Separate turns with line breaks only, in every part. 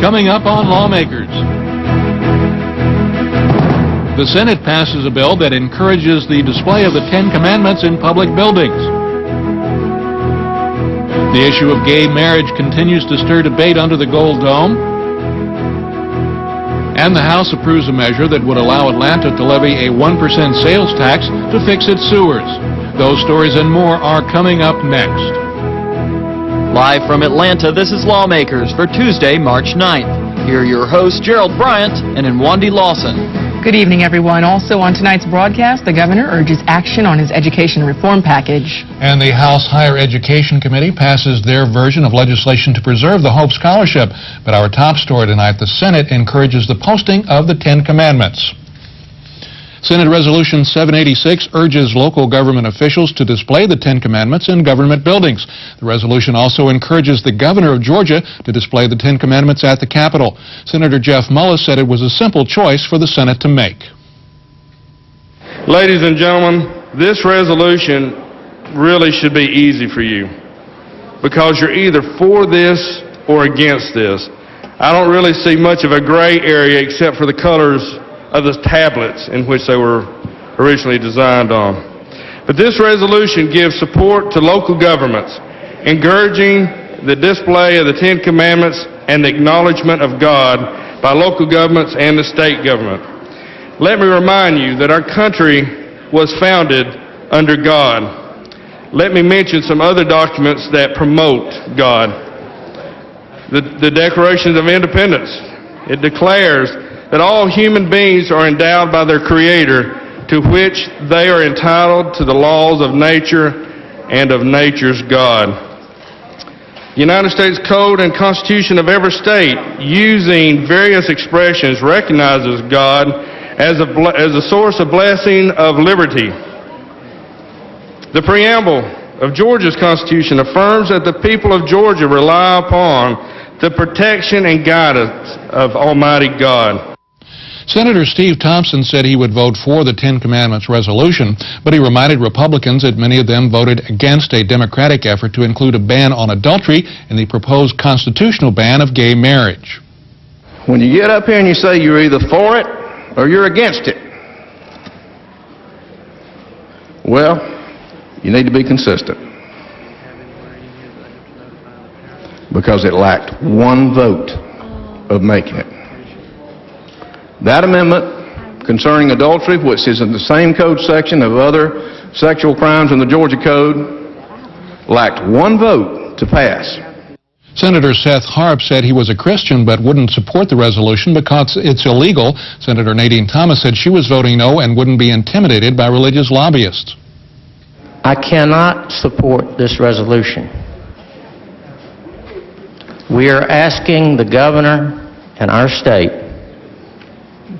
Coming up on Lawmakers. The Senate passes a bill that encourages the display of the Ten Commandments in public buildings. The issue of gay marriage continues to stir debate under the Gold Dome. And the House approves a measure that would allow Atlanta to levy a 1% sales tax to fix its sewers. Those stories and more are coming up next.
Live from Atlanta, this is Lawmakers for Tuesday, March 9th. Here are your hosts, Gerald Bryant and Nwandi Lawson.
Good evening, everyone. Also on tonight's broadcast, the governor urges action on his education reform package.
And the House Higher Education Committee passes their version of legislation to preserve the Hope Scholarship. But our top story tonight, the Senate encourages the posting of the Ten Commandments. Senate Resolution 786 urges local government officials to display the Ten Commandments in government buildings. The resolution also encourages the governor of Georgia to display the Ten Commandments at the Capitol. Senator Jeff Mullis said it was a simple choice for the Senate to make.
Ladies and gentlemen, this resolution really should be easy for you because you're either for this or against this. I don't really see much of a gray area except for the colors of the tablets in which they were originally designed on. But this resolution gives support to local governments, encouraging the display of the Ten Commandments and the acknowledgement of God by local governments and the state government. Let me remind you that our country was founded under God. Let me mention some other documents that promote God. The Declaration of Independence. It declares that all human beings are endowed by their Creator, to which they are entitled to the laws of nature and of nature's God. The United States Code and Constitution of every state, using various expressions, recognizes God as a source of blessing of liberty. The preamble of Georgia's Constitution affirms that the people of Georgia rely upon the protection and guidance of Almighty God.
Senator Steve Thompson said he would vote for the Ten Commandments resolution, but he reminded Republicans that many of them voted against a Democratic effort to include a ban on adultery in the proposed constitutional ban of gay marriage.
When you get up here and you say you're either for it or you're against it, well, you need to be consistent. Because it lacked one vote of making it. That amendment concerning adultery, which is in the same code section of other sexual crimes in the Georgia Code, lacked one vote to pass.
Senator Seth Harp said he was a Christian but wouldn't support the resolution because it's illegal. Senator Nadine Thomas said she was voting no and wouldn't be intimidated by religious lobbyists.
I cannot support this resolution. We are asking the governor and our state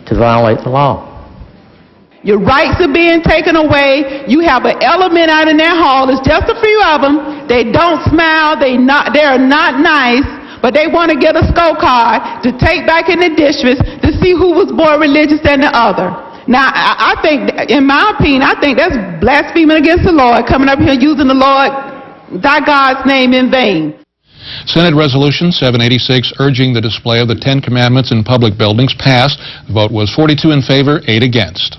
to violate the law.
Your rights are being taken away. You have an element out in that hall. It's just a few of them. They don't smile. They're not nice, but they want to get a scorecard to take back in the districts to see who was more religious than the other. Now, I think, in my opinion, I think that's blaspheming against the Lord, coming up here using the Lord, thy God's name in vain.
Senate Resolution 786 urging the display of the Ten Commandments in public buildings passed. The vote was 42 in favor, 8 against.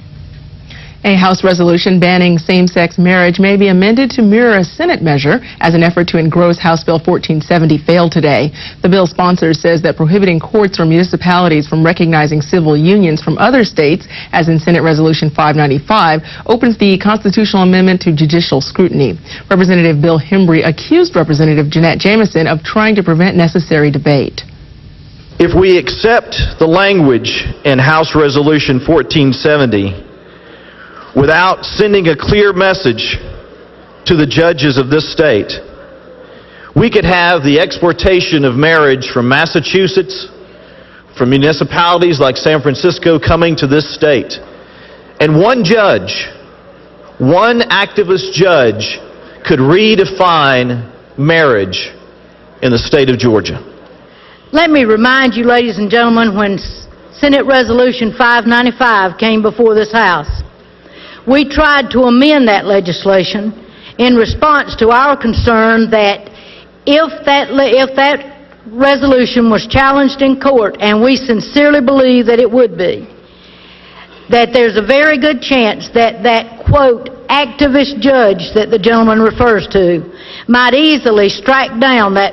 A House resolution banning same-sex marriage may be amended to mirror a Senate measure as an effort to engross House Bill 1470 failed today. The bill's sponsor says that prohibiting courts or municipalities from recognizing civil unions from other states, as in Senate Resolution 595, opens the constitutional amendment to judicial scrutiny. Representative Bill Hembry accused Representative Jeanette Jamison of trying to prevent necessary debate.
If we accept the language in House Resolution 1470, without sending a clear message to the judges of this state, we could have the exportation of marriage from Massachusetts, from municipalities like San Francisco coming to this state. And one judge, one activist judge, could redefine marriage in the state of Georgia.
Let me remind you, ladies and gentlemen, when Senate Resolution 595 came before this House, we tried to amend that legislation in response to our concern that if that resolution was challenged in court, and we sincerely believe that it would be, that there's a very good chance that that, quote, activist judge that the gentleman refers to might easily strike down that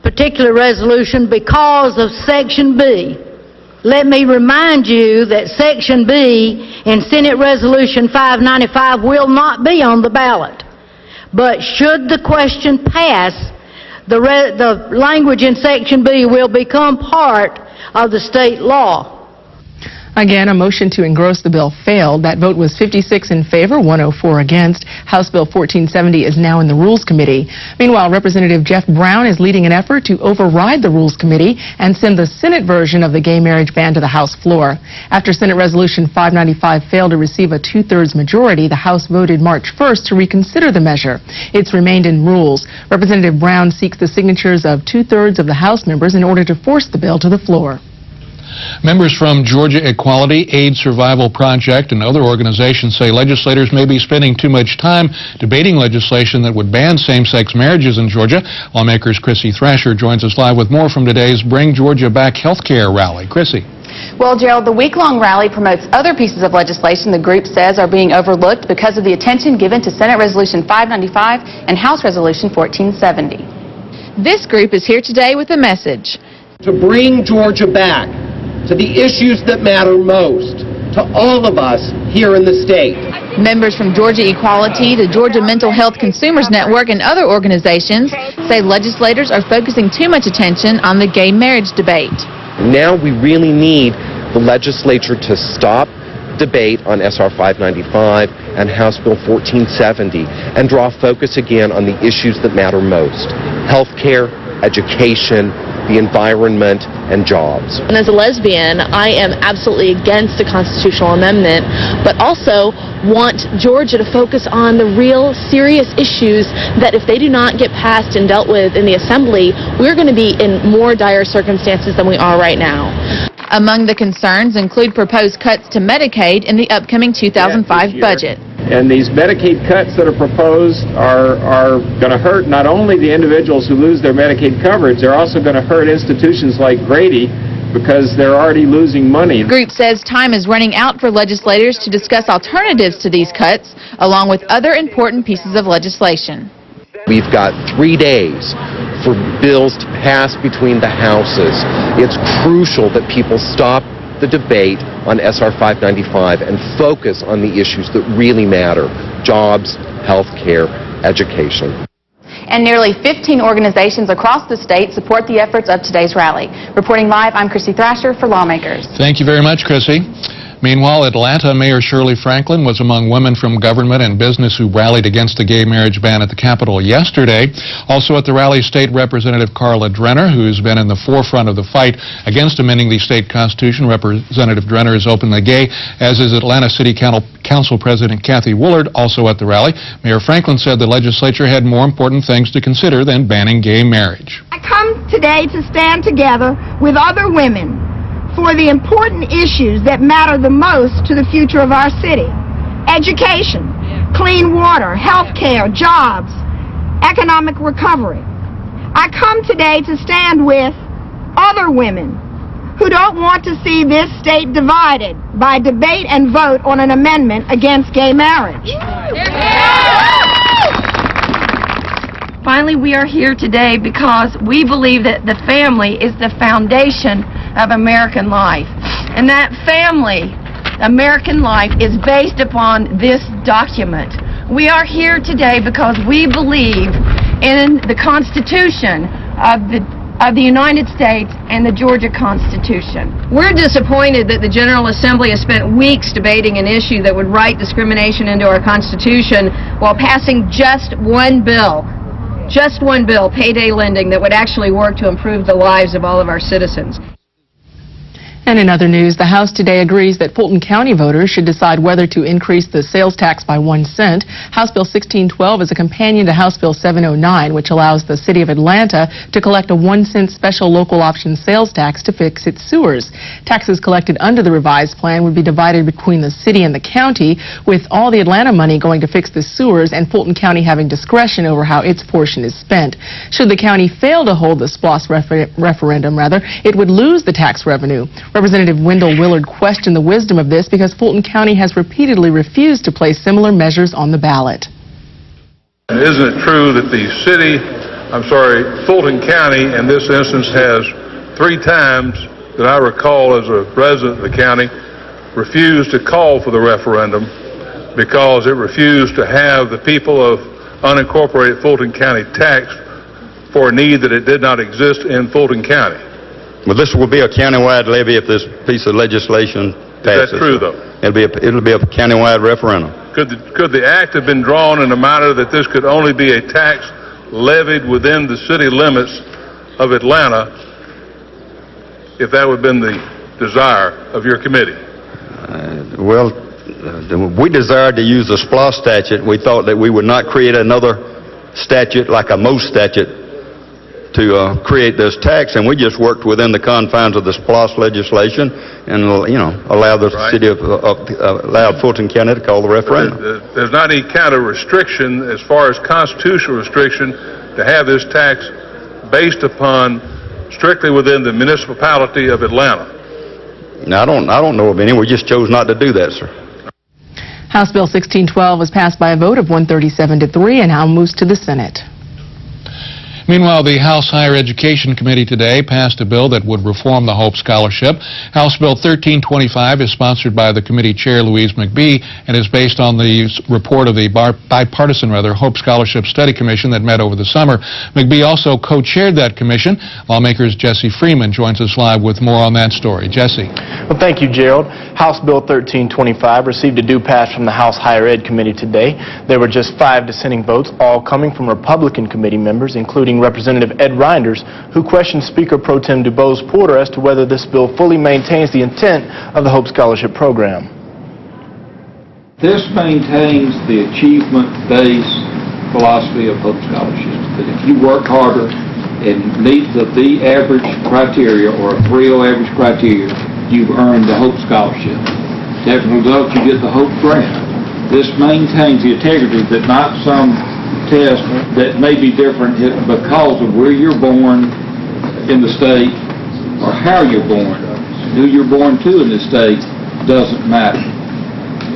particular resolution because of Section B. Let me remind you that Section B in Senate Resolution 595 will not be on the ballot. But should the question pass, the language in Section B will become part of the state law.
Again, a motion to engross the bill failed. That vote was 56 in favor, 104 against. House Bill 1470 is now in the Rules Committee. Meanwhile, Representative Jeff Brown is leading an effort to override the Rules Committee and send the Senate version of the gay marriage ban to the House floor. After Senate Resolution 595 failed to receive a two-thirds majority, the House voted March 1st to reconsider the measure. It's remained in rules. Representative Brown seeks the signatures of two-thirds of the House members in order to force the bill to the floor.
Members from Georgia Equality, AIDS Survival Project, and other organizations say legislators may be spending too much time debating legislation that would ban same-sex marriages in Georgia. Lawmakers Chrissy Thrasher joins us live with more from today's Bring Georgia Back healthcare rally. Chrissy.
Well, Gerald, the week-long rally promotes other pieces of legislation the group says are being overlooked because of the attention given to Senate Resolution 595 and House Resolution 1470.
This group is here today with a message.
To bring Georgia back to the issues that matter most to all of us here in the state.
Members from Georgia Equality, the Georgia Mental Health Consumers Network, and other organizations say legislators are focusing too much attention on the gay marriage debate.
Now we really need the legislature to stop debate on SR 595 and House Bill 1470 and draw focus again on the issues that matter most: health care, education, the environment, and jobs.
And as a lesbian, I am absolutely against the constitutional amendment, but also want Georgia to focus on the real serious issues that if they do not get passed and dealt with in the Assembly, we're going to be in more dire circumstances than we are right now.
Among the concerns include proposed cuts to Medicaid in the upcoming 2005 budget.
And these Medicaid cuts that are proposed are going to hurt not only the individuals who lose their Medicaid coverage, they're also going to hurt institutions like Grady because they're already losing money.
The group says time is running out for legislators to discuss alternatives to these cuts, along with other important pieces of legislation.
We've got 3 days for bills to pass between the houses. It's crucial that people stop the debate on SR 595 and focus on the issues that really matter: jobs, health care, education.
And nearly 15 organizations across the state support the efforts of today's rally. Reporting live, I'm Chrissy Thrasher for Lawmakers.
Thank you very much, Chrissy. Meanwhile, Atlanta Mayor Shirley Franklin was among women from government and business who rallied against the gay marriage ban at the Capitol yesterday. Also at the rally, State Representative Carla Drenner, who's been in the forefront of the fight against amending the state constitution. Representative Drenner is openly gay, as is Atlanta City Council President Cathy Woolard, also at the rally. Mayor Franklin said the legislature had more important things to consider than banning gay marriage.
I come today to stand together with other women for the important issues that matter the most to the future of our city: education, clean water, health care, jobs, economic recovery. I come today to stand with other women who don't want to see this state divided by debate and vote on an amendment against gay marriage.
Finally, we are here today because we believe that the family is the foundation of American life. And that family, American life, is based upon this document. We are here today because we believe in the Constitution of the United States and the Georgia Constitution. We're disappointed that the General Assembly has spent weeks debating an issue that would write discrimination into our Constitution while passing just one bill, payday lending, that would actually work to improve the lives of all of our citizens.
And in other news, the House today agrees that Fulton County voters should decide whether to increase the sales tax by 1 cent. House Bill 1612 is a companion to House Bill 709, which allows the City of Atlanta to collect a 1 cent special local option sales tax to fix its sewers. Taxes collected under the revised plan would be divided between the city and the county, with all the Atlanta money going to fix the sewers and Fulton County having discretion over how its portion is spent. Should the county fail to hold the SPLOST referendum, it would lose the tax revenue. Representative Wendell Woolard questioned the wisdom of this because Fulton County has repeatedly refused to place similar measures on the ballot.
Isn't it true that Fulton County in this instance has 3 times that I recall as a resident of the county refused to call for the referendum because it refused to have the people of unincorporated Fulton County taxed for a need that it did not exist in Fulton County?
Well, this will be a countywide levy if this piece of legislation passes.
Is that true, though?
It'll be a countywide referendum.
Could the act have been drawn in a manner that this could only be a tax levied within the city limits of Atlanta, if that would have been the desire of your committee?
We desired to use the SPLOST statute. We thought that we would not create another statute like a most statute to create this tax, and we just worked within the confines of the SPLOST legislation and, allow the city of allowed Fulton County to call the referendum.
There's not any kind of restriction as far as constitutional restriction to have this tax based upon strictly within the municipality of Atlanta.
Now, I don't know of any. We just chose not to do that, sir.
House Bill 1612 was passed by a vote of 137 to 3 and now moves to the Senate.
Meanwhile, the House Higher Education Committee today passed a bill that would reform the Hope Scholarship. House Bill 1325 is sponsored by the committee chair, Louise McBee, and is based on the report of the bipartisan Hope Scholarship Study Commission that met over the summer. McBee also co-chaired that commission. Lawmakers Jesse Freeman joins us live with more on that story. Jesse.
Well, thank you, Gerald. House Bill 1325 received a due pass from the House Higher Ed Committee today. There were just 5 dissenting votes, all coming from Republican committee members, including Representative Ed Reinders, who questioned Speaker Pro Tem DuBose Porter as to whether this bill fully maintains the intent of the Hope Scholarship Program.
This maintains the achievement-based philosophy of Hope Scholarships, that if you work harder and meet the average criteria or a 3.0 average criteria, you've earned the Hope Scholarship. As a result, you get the Hope Grant. This maintains the integrity that not some test that may be different because of where you're born in the state or how you're born. Who you're born to in this state doesn't matter.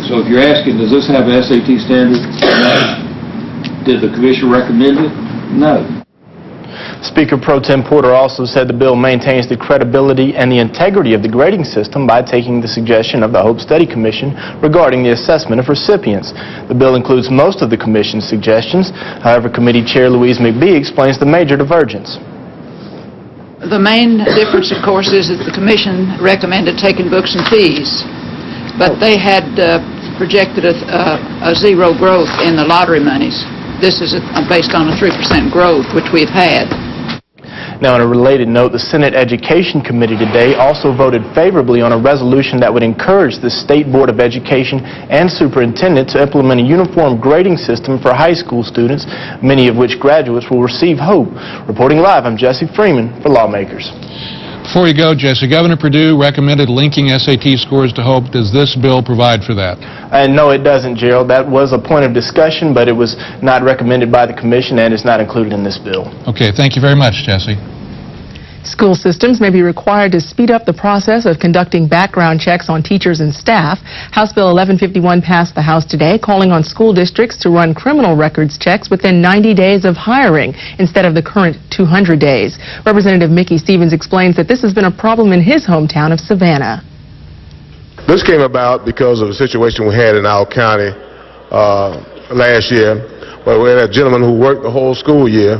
So if you're asking, does this have an SAT standard? No. Did the commission recommend it? No.
Speaker Pro Tem Porter also said the bill maintains the credibility and the integrity of the grading system by taking the suggestion of the Hope Study Commission regarding the assessment of recipients. The bill includes most of the commission's suggestions. However, committee chair Louise McBee explains the major divergence.
The main difference, of course, is that the commission recommended taking books and fees, but they had projected a zero growth in the lottery monies. This is based on a 3% growth, which we've had.
Now, on a related note, the Senate Education Committee today also voted favorably on a resolution that would encourage the State Board of Education and Superintendent to implement a uniform grading system for high school students, many of which graduates will receive Hope. Reporting live, I'm Jesse Freeman for Lawmakers.
Before you go, Jesse, Governor Perdue recommended linking SAT scores to Hope. Does this bill provide for that?
No, it doesn't, Gerald. That was a point of discussion, but it was not recommended by the commission and is not included in this bill.
Okay, thank you very much, Jesse.
School systems may be required to speed up the process of conducting background checks on teachers and staff. House Bill 1151 passed the House today, calling on school districts to run criminal records checks within 90 days of hiring instead of the current 200 days. Representative Mickey Stevens explains that this has been a problem in his hometown of Savannah.
This came about because of a situation we had in our county last year, where we had a gentleman who worked the whole school year,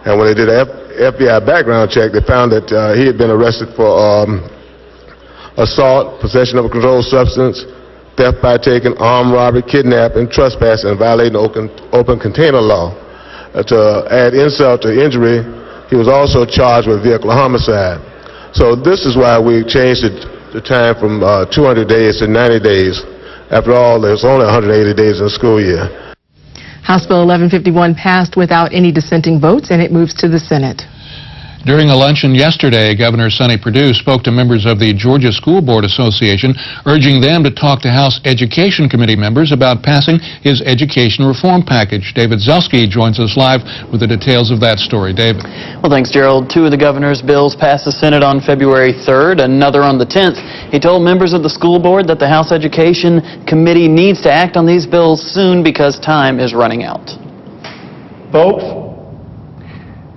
and when they did an FBI background check, they found that he had been arrested for assault, possession of a controlled substance, theft by taking, armed robbery, kidnapping, trespassing, and violating the open container law. To add insult to injury, he was also charged with vehicular homicide. So this is why we changed the the time from 200 days to 90 days. After all, there's only 180 days in the school year.
House Bill 1151 passed without any dissenting votes, and it moves to the Senate.
During a luncheon yesterday, Governor Sonny Perdue spoke to members of the Georgia School Board Association, urging them to talk to House Education Committee members about passing his education reform package. David Zelski joins us live with the details of that story. David.
Well, thanks, Gerald. Two of the governor's bills passed the Senate on February 3rd, another on the 10th. He told members of the school board that the House Education Committee needs to act on these bills soon because time is running out.
Folks,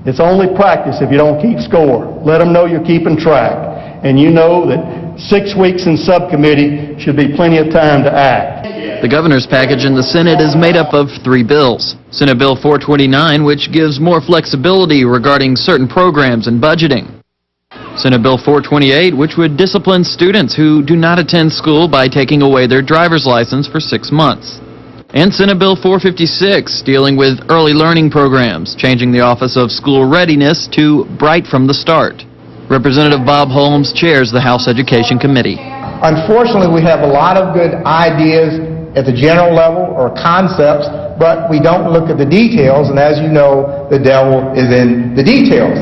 it's only practice if you don't keep score. Let them know you're keeping track. And you know that 6 weeks in subcommittee should be plenty of time to act.
The governor's package in the Senate is made up of 3 bills. Senate Bill 429, which gives more flexibility regarding certain programs and budgeting. Senate Bill 428, which would discipline students who do not attend school by taking away their driver's license for 6 months. And Senate Bill 456, dealing with early learning programs, changing the Office of School Readiness to Bright from the Start. Representative Bob Holmes chairs the House Education Committee.
Unfortunately, we have a lot of good ideas at the general level or concepts, but we don't look at the details, and as you know, the devil is in the details.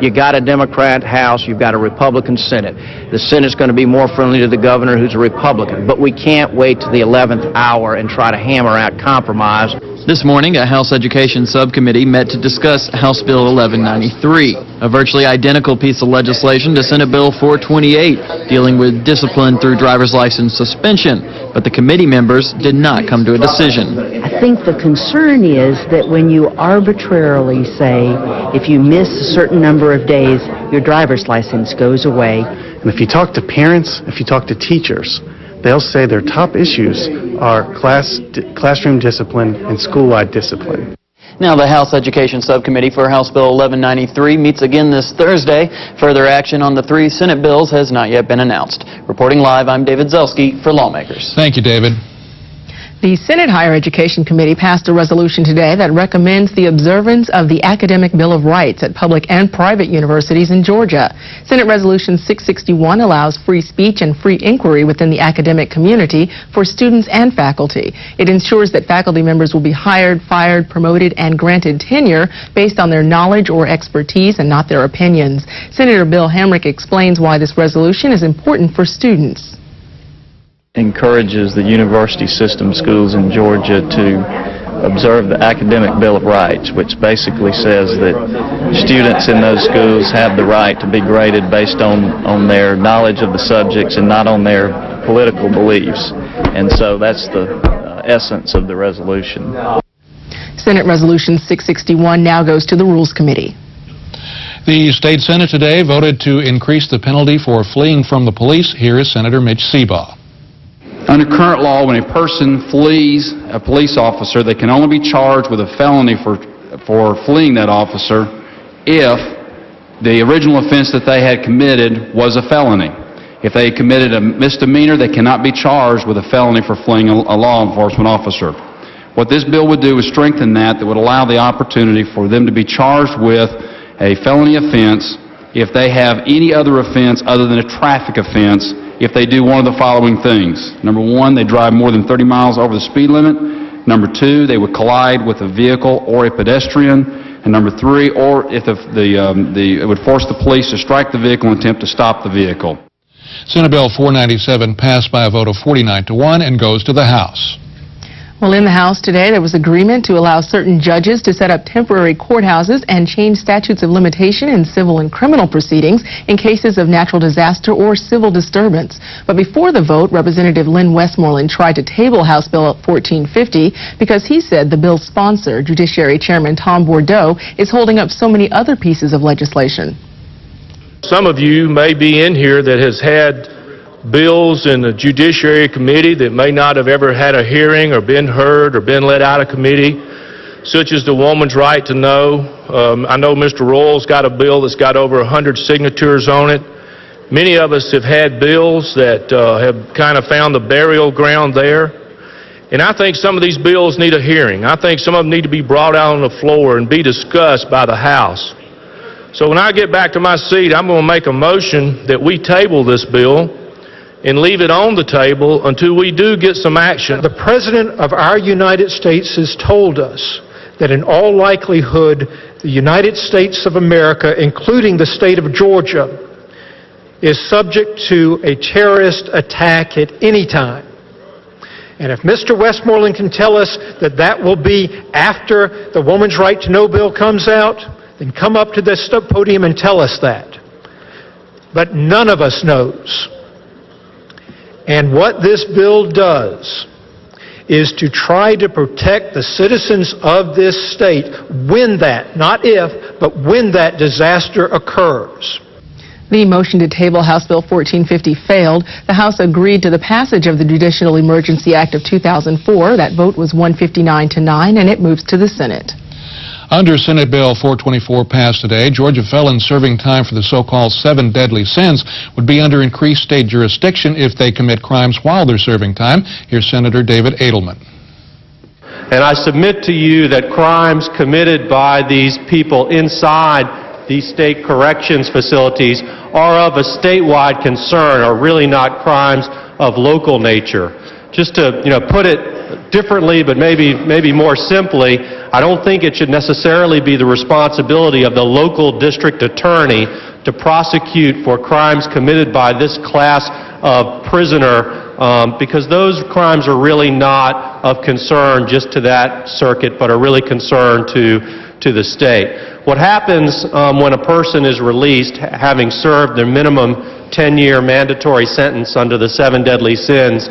You got a Democrat House, you've got a Republican Senate. The Senate's going to be more friendly to the governor who's a Republican, but we can't wait to the 11th hour and try to hammer out compromise.
This morning, a House Education Subcommittee met to discuss House Bill 1193, a virtually identical piece of legislation to Senate Bill 428, dealing with discipline through driver's license suspension, but the committee members did not come to a decision.
I think the concern is that when you arbitrarily say, if you miss a certain number of days, your driver's license goes away.
And if you talk to parents, if you talk to teachers, they'll say their top issues are classroom discipline and school-wide discipline.
Now, the House Education Subcommittee for House Bill 1193 meets again this Thursday. Further action on the 3 Senate bills has not yet been announced. Reporting live, I'm David Zelski for Lawmakers.
Thank you, David.
The Senate Higher Education Committee passed a resolution today that recommends the observance of the Academic Bill of Rights at public and private universities in Georgia. Senate Resolution 661 allows free speech and free inquiry within the academic community for students and faculty. It ensures that faculty members will be hired, fired, promoted, and granted tenure based on their knowledge or expertise and not their opinions. Senator Bill Hamrick explains why this resolution is important for students.
Encourages the university system schools in Georgia to observe the Academic Bill of Rights, which basically says that students in those schools have the right to be graded based on their knowledge of the subjects and not on their political beliefs. And so that's the essence of the resolution.
Senate Resolution 661 now goes to the Rules Committee.
The state Senate today voted to increase the penalty for fleeing from the police. Here is Senator Mitch Seabaugh.
Under current law, when a person flees a police officer, they can only be charged with a felony for fleeing that officer if the original offense that they had committed was a felony. If they committed a misdemeanor, they cannot be charged with a felony for fleeing a law enforcement officer. What this bill would do is strengthen that would allow the opportunity for them to be charged with a felony offense if they have any other offense other than a traffic offense, if they do one of the following things. Number 1, they drive more than 30 miles over the speed limit. Number 2, they would collide with a vehicle or a pedestrian. And number 3, or if it would force the police to strike the vehicle and attempt to stop the vehicle.
Senate Bill 497 passed by a vote of 49-1 and goes to the House.
Well, in the House today, there was agreement to allow certain judges to set up temporary courthouses and change statutes of limitation in civil and criminal proceedings in cases of natural disaster or civil disturbance. But before the vote, Representative Lynn Westmoreland tried to table House Bill 1450 because he said the bill's sponsor, Judiciary Chairman Tom Bordeaux, is holding up so many other pieces of legislation.
Some of you may be in here that has had bills in the Judiciary Committee that may not have ever had a hearing or been heard or been let out of committee, such as the woman's right to know. I know Mr. Royal's got a bill that's got over 100 signatures on it. Many of us have had bills that have kind of found the burial ground there. And I think some of these bills need a hearing. I think some of them need to be brought out on the floor and be discussed by the House. So when I get back to my seat, I'm going to make a motion that we table this bill and leave it on the table until we do get some action.
The President of our United States has told us that in all likelihood, the United States of America, including the state of Georgia, is subject to a terrorist attack at any time. And if Mr. Westmoreland can tell us that that will be after the Woman's Right to Know bill comes out, then come up to this podium and tell us that. But none of us knows. And what this bill does is to try to protect the citizens of this state when that, not if, but when that disaster occurs.
The motion to table House Bill 1450 failed. The House agreed to the passage of the Judicial Emergency Act of 2004. That vote was 159-9, and it moves to the Senate.
Under Senate Bill 424 passed today, Georgia felons serving time for the so-called 7 deadly sins would be under increased state jurisdiction if they commit crimes while they're serving time. Here's Senator David Edelman.
And I submit to you that crimes committed by these people inside these state corrections facilities are of a statewide concern, are really not crimes of local nature. Just to put it differently, but maybe more simply, I don't think it should necessarily be the responsibility of the local district attorney to prosecute for crimes committed by this class of prisoner, because those crimes are really not of concern just to that circuit, but are really concern to the state. What happens when a person is released having served their minimum 10-year mandatory sentence under the 7 deadly sins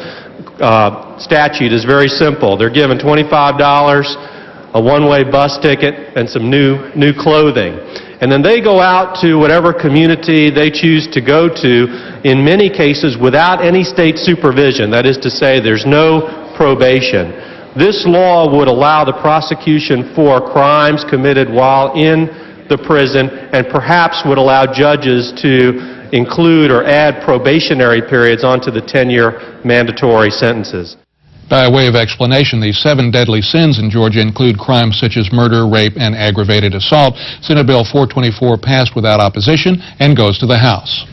statute is very simple. They're given $25, a one-way bus ticket, and some new clothing. And then they go out to whatever community they choose to go to, in many cases without any state supervision. That is to say, there's no probation. This law would allow the prosecution for crimes committed while in the prison, and perhaps would allow judges to include or add probationary periods onto the 10-year mandatory sentences.
By way of explanation, the 7 deadly sins in Georgia include crimes such as murder, rape, and aggravated assault. Senate Bill 424 passed without opposition and goes to the House.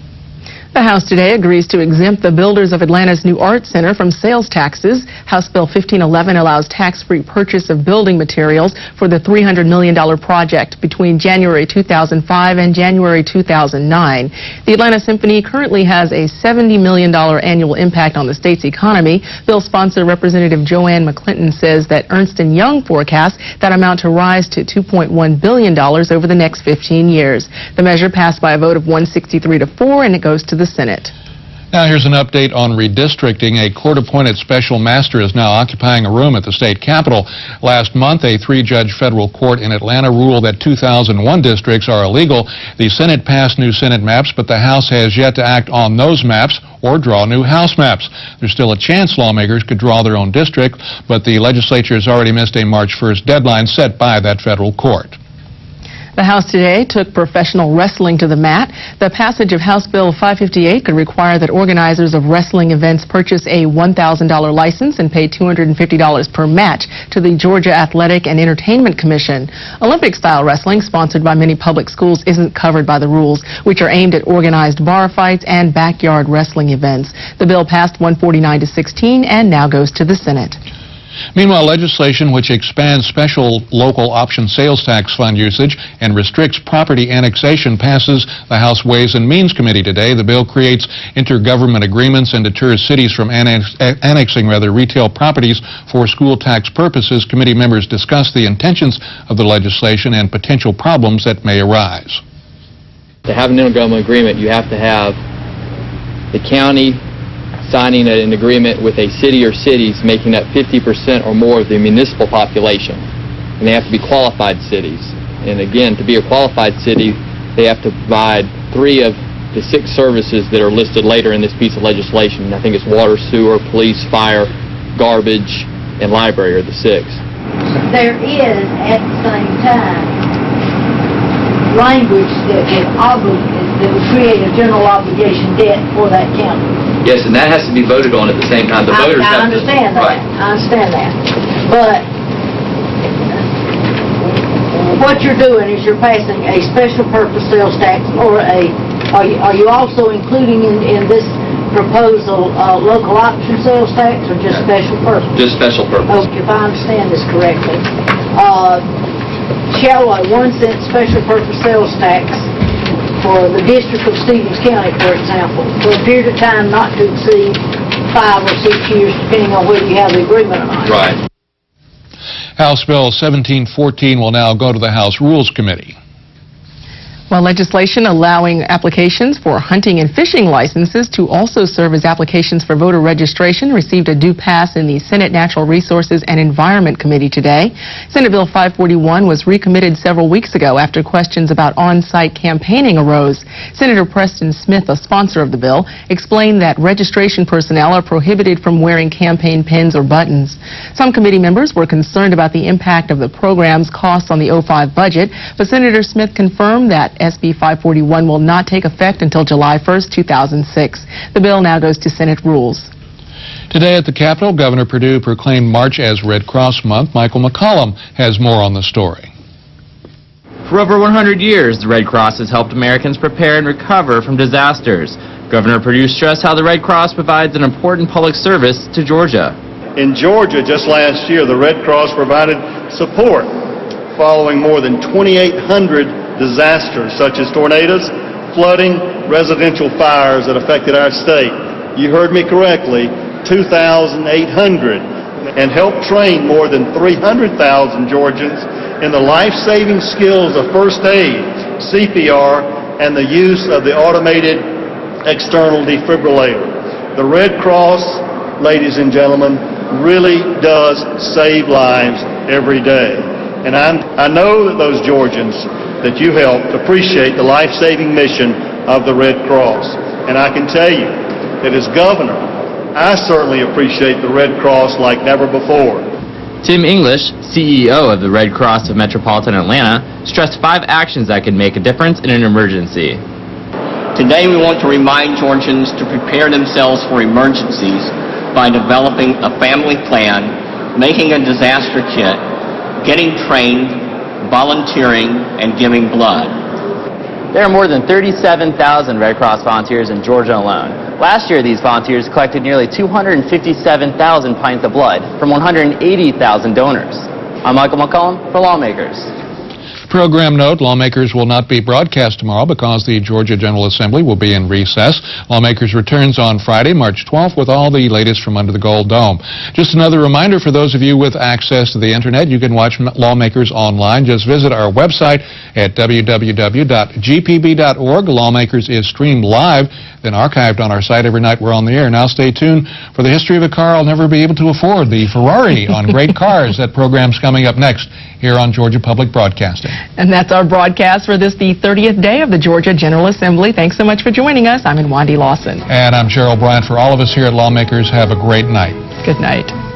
The House today agrees to exempt the builders of Atlanta's new Art Center from sales taxes. House Bill 1511 allows tax-free purchase of building materials for the $300 million project between January 2005 and January 2009. The Atlanta Symphony currently has a $70 million annual impact on the state's economy. Bill sponsor Representative Joanne McClinton says that Ernst & Young forecasts that amount to rise to $2.1 billion over the next 15 years. The measure passed by a vote of 163-4, and it goes to the Senate.
Now here's an update on redistricting. A court-appointed special master is now occupying a room at the state capitol. Last month, a 3-judge federal court in Atlanta ruled that 2001 districts are illegal. The Senate passed new Senate maps, but the House has yet to act on those maps or draw new House maps. There's still a chance lawmakers could draw their own district, but the legislature has already missed a March 1st deadline set by that federal court.
The House today took professional wrestling to the mat. The passage of House Bill 558 could require that organizers of wrestling events purchase a $1,000 license and pay $250 per match to the Georgia Athletic and Entertainment Commission. Olympic-style wrestling, sponsored by many public schools, isn't covered by the rules, which are aimed at organized bar fights and backyard wrestling events. The bill passed 149-16 and now goes to the Senate.
Meanwhile, legislation which expands special local option sales tax fund usage and restricts property annexation passes the House Ways and Means Committee today. The bill creates intergovernment agreements and deters cities from annexing retail properties for school tax purposes. Committee members discuss the intentions of the legislation and potential problems that may arise.
To have an intergovernmental agreement, you have to have the county signing an agreement with a city or cities making up 50% or more of the municipal population. And they have to be qualified cities. And again, to be a qualified city, they have to provide 3 of the 6 services that are listed later in this piece of legislation. I think it's water, sewer, police, fire, garbage, and library are the 6.
There is, at the same time, language that would create a general obligation debt for that county.
Yes, and that has to be voted on at the same time. The voters
I
have
understand
to,
that.
right.
I understand that. But what you're doing is you're passing a special purpose sales tax, or are you also including in this proposal, local option sales tax or just special purpose?
Just special purpose.
Okay, if I understand this correctly. Shall a 1-cent special purpose sales tax for the District of Stevens County, for example, for a period of time not to exceed 5 or 6 years, depending on whether you have the agreement or not.
Right.
House Bill 1714 will now go to the House Rules Committee.
Well, legislation allowing applications for hunting and fishing licenses to also serve as applications for voter registration received a due pass in the Senate Natural Resources and Environment Committee today. Senate Bill 541 was recommitted several weeks ago after questions about on-site campaigning arose. Senator Preston Smith, a sponsor of the bill, explained that registration personnel are prohibited from wearing campaign pins or buttons. Some committee members were concerned about the impact of the program's costs on the 05 budget, but Senator Smith confirmed that SB 541 will not take effect until July 1st, 2006. The bill now goes to Senate Rules.
Today at the Capitol, Governor Perdue proclaimed March as Red Cross Month. Michael McCollum has more on the story.
For over 100 years, the Red Cross has helped Americans prepare and recover from disasters. Governor Perdue stressed how the Red Cross provides an important public service to Georgia.
In Georgia, just last year, the Red Cross provided support following more than 2,800 disasters such as tornadoes, flooding, residential fires that affected our state. You heard me correctly, 2,800, and helped train more than 300,000 Georgians in the life-saving skills of first aid, CPR, and the use of the automated external defibrillator. The Red Cross, ladies and gentlemen, really does save lives every day. And I know that those Georgians that you helped appreciate the life-saving mission of the Red Cross. And I can tell you that as governor, I certainly appreciate the Red Cross like never before.
Tim English, CEO of the Red Cross of Metropolitan Atlanta, stressed 5 actions that could make a difference in an emergency.
Today we want to remind Georgians to prepare themselves for emergencies by developing a family plan, making a disaster kit, getting trained, volunteering, and giving blood.
There are more than 37,000 Red Cross volunteers in Georgia alone. Last year, these volunteers collected nearly 257,000 pints of blood from 180,000 donors. I'm Michael McCollum for Lawmakers.
Program note, Lawmakers will not be broadcast tomorrow because the Georgia General Assembly will be in recess. Lawmakers returns on Friday, March 12th, with all the latest from under the Gold Dome. Just another reminder for those of you with access to the Internet, you can watch Lawmakers online. Just visit our website at www.gpb.org. Lawmakers is streamed live, then archived on our site every night we're on the air. Now stay tuned for the history of a car I'll never be able to afford, the Ferrari on Great Cars. That program's coming up next here on Georgia Public Broadcasting.
And that's our broadcast for the 30th day of the Georgia General Assembly. Thanks so much for joining us. I'm Wandy Lawson.
And I'm Cheryl Bryant. For all of us here at Lawmakers, have a great night.
Good night.